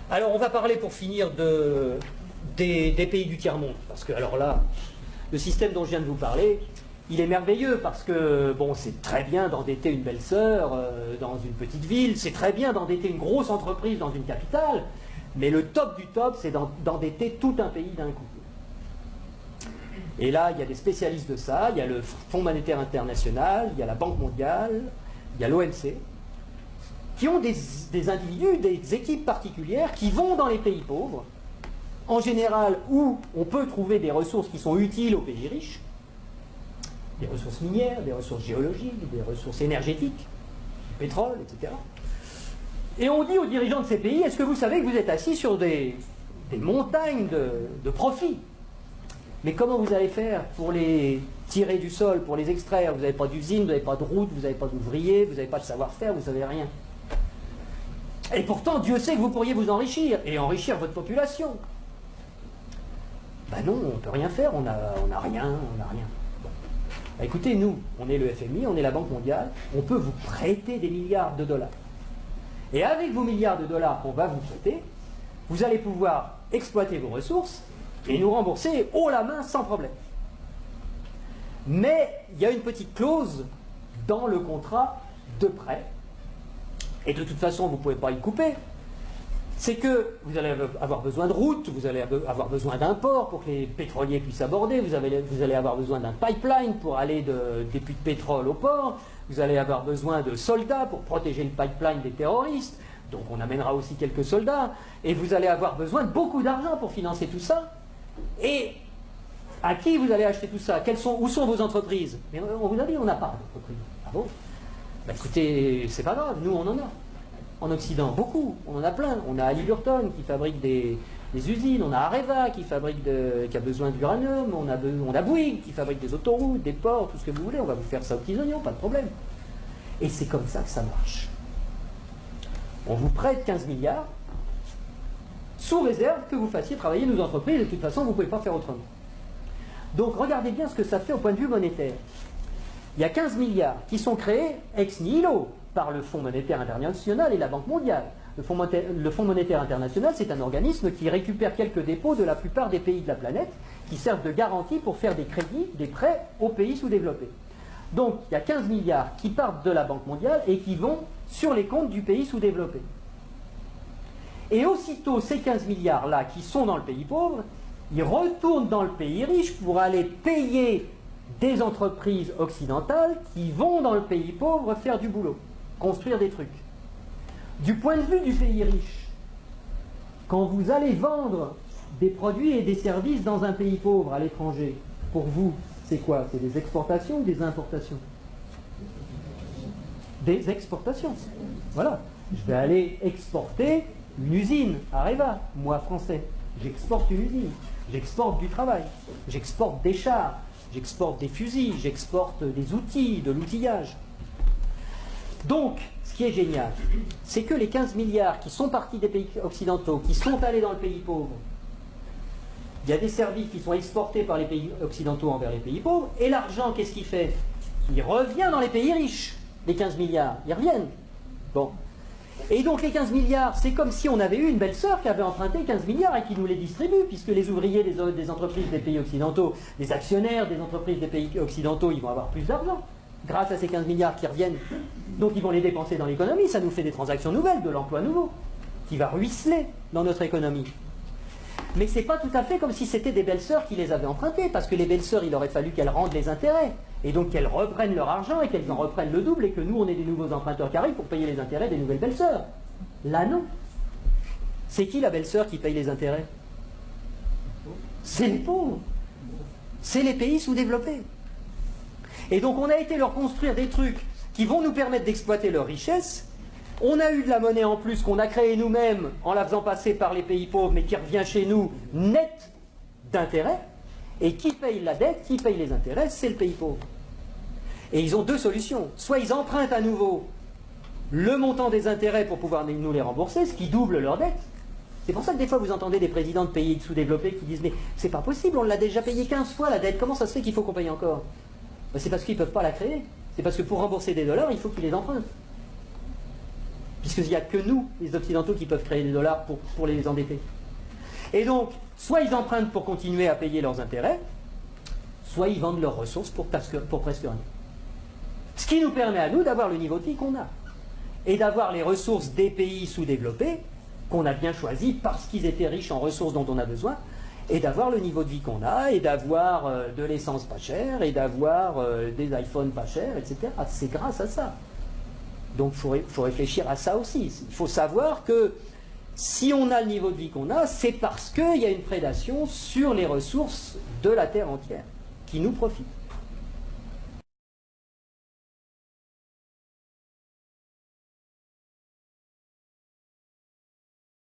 Alors, on va parler pour finir des pays du tiers-monde. Parce que, alors là, le système dont je viens de vous parler, il est merveilleux parce que, bon, c'est très bien d'endetter une belle sœur dans une petite ville, c'est très bien d'endetter une grosse entreprise dans une capitale, mais le top du top, c'est d'endetter tout un pays d'un coup. Et là, il y a des spécialistes de ça, il y a le Fonds monétaire international, il y a la Banque mondiale, il y a l'OMC, qui ont des individus, des équipes particulières qui vont dans les pays pauvres, en général où on peut trouver des ressources qui sont utiles aux pays riches, des ressources minières, des ressources géologiques, des ressources énergétiques, du pétrole, etc. Et on dit aux dirigeants de ces pays, est-ce que vous savez que vous êtes assis sur des montagnes de profits? Mais comment vous allez faire pour les tirer du sol, pour les extraire? Vous n'avez pas d'usine, vous n'avez pas de route, vous n'avez pas d'ouvriers, vous n'avez pas de savoir-faire, vous n'avez rien. Et pourtant, Dieu sait que vous pourriez vous enrichir, et enrichir votre population. Ben non, on ne peut rien faire, on n'a rien, on n'a rien. Bon. Ben écoutez, nous, on est le FMI, on est la Banque mondiale, on peut vous prêter des milliards de dollars. Et avec vos milliards de dollars qu'on va vous prêter, vous allez pouvoir exploiter vos ressources et nous rembourser haut la main sans problème. Mais il y a une petite clause dans le contrat de prêt, et de toute façon vous ne pouvez pas y couper, c'est que vous allez avoir besoin de routes, vous allez avoir besoin d'un port pour que les pétroliers puissent aborder, vous allez avoir besoin d'un pipeline pour aller des puits de pétrole au port, vous allez avoir besoin de soldats pour protéger le pipeline des terroristes, donc on amènera aussi quelques soldats, et vous allez avoir besoin de beaucoup d'argent pour financer tout ça. Et à qui vous allez acheter tout ça? Où sont vos entreprises? Mais on vous a dit, on n'a pas d'entreprise. Ah bon? Bah écoutez, c'est pas grave, nous on en a. En Occident, beaucoup, on en a plein. On a Halliburton qui fabrique des usines, on a Areva qui a besoin d'uranium, on a Bouygues qui fabrique des autoroutes, des ports, tout ce que vous voulez, on va vous faire ça aux petits oignons, pas de problème. Et c'est comme ça que ça marche. On vous prête 15 milliards, sous réserve que vous fassiez travailler nos entreprises, et de toute façon, vous ne pouvez pas faire autrement. Donc, regardez bien ce que ça fait au point de vue monétaire. Il y a 15 milliards qui sont créés ex nihilo par le Fonds monétaire international et la Banque mondiale. Le Fonds monétaire international, c'est un organisme qui récupère quelques dépôts de la plupart des pays de la planète, qui servent de garantie pour faire des crédits, des prêts aux pays sous-développés. Donc, il y a 15 milliards qui partent de la Banque mondiale et qui vont sur les comptes du pays sous-développé. Et aussitôt, ces 15 milliards-là qui sont dans le pays pauvre, ils retournent dans le pays riche pour aller payer des entreprises occidentales qui vont dans le pays pauvre faire du boulot, construire des trucs. Du point de vue du pays riche, quand vous allez vendre des produits et des services dans un pays pauvre à l'étranger, pour vous, c'est quoi? C'est des exportations ou des importations? Des exportations. Voilà. Je vais aller exporter une usine, Areva, moi français. J'exporte une usine, j'exporte du travail, j'exporte des chars, j'exporte des fusils, j'exporte des outils, de l'outillage. Donc, ce qui est génial, c'est que les 15 milliards qui sont partis des pays occidentaux, qui sont allés dans le pays pauvre, il y a des services qui sont exportés par les pays occidentaux envers les pays pauvres, et l'argent, qu'est-ce qu'il fait? Il revient dans les pays riches, les 15 milliards, ils reviennent. Bon. Et donc les 15 milliards, c'est comme si on avait eu une belle-sœur qui avait emprunté 15 milliards et qui nous les distribue, puisque les ouvriers des entreprises des pays occidentaux, les actionnaires des entreprises des pays occidentaux, ils vont avoir plus d'argent grâce à ces 15 milliards qui reviennent. Donc ils vont les dépenser dans l'économie, ça nous fait des transactions nouvelles, de l'emploi nouveau, qui va ruisseler dans notre économie. Mais c'est pas tout à fait comme si c'était des belles-sœurs qui les avaient empruntées, parce que les belles-sœurs, il aurait fallu qu'elles rendent les intérêts, et donc qu'elles reprennent leur argent et qu'elles en reprennent le double, et que nous, on ait des nouveaux emprunteurs qui arrivent pour payer les intérêts des nouvelles belles-sœurs. Là, non. C'est qui la belle-sœur qui paye les intérêts? C'est les pauvres. C'est les pays sous-développés. Et donc, on a été leur construire des trucs qui vont nous permettre d'exploiter leur richesse. On a eu de la monnaie en plus qu'on a créée nous-mêmes en la faisant passer par les pays pauvres, mais qui revient chez nous net d'intérêts. Et qui paye la dette, qui paye les intérêts, c'est le pays pauvre. Et ils ont deux solutions. Soit ils empruntent à nouveau le montant des intérêts pour pouvoir nous les rembourser, ce qui double leur dette. C'est pour ça que des fois vous entendez des présidents de pays sous-développés qui disent « Mais c'est pas possible, on l'a déjà payé 15 fois la dette, comment ça se fait qu'il faut qu'on paye encore ?» Ben, c'est parce qu'ils ne peuvent pas la créer. C'est parce que pour rembourser des dollars, il faut qu'ils les empruntent. puisqu'il n'y a que nous, les Occidentaux, qui peuvent créer des dollars pour les endetter. Et donc, soit ils empruntent pour continuer à payer leurs intérêts, soit ils vendent leurs ressources pour presque rien. Ce qui nous permet à nous d'avoir le niveau de vie qu'on a, et d'avoir les ressources des pays sous-développés, qu'on a bien choisis parce qu'ils étaient riches en ressources dont on a besoin, et d'avoir le niveau de vie qu'on a, et d'avoir de l'essence pas chère, et d'avoir des iPhones pas chers, etc. C'est grâce à ça. Donc il faut réfléchir à ça aussi. Il faut savoir que si on a le niveau de vie qu'on a, c'est parce qu'il y a une prédation sur les ressources de la Terre entière, qui nous profitent.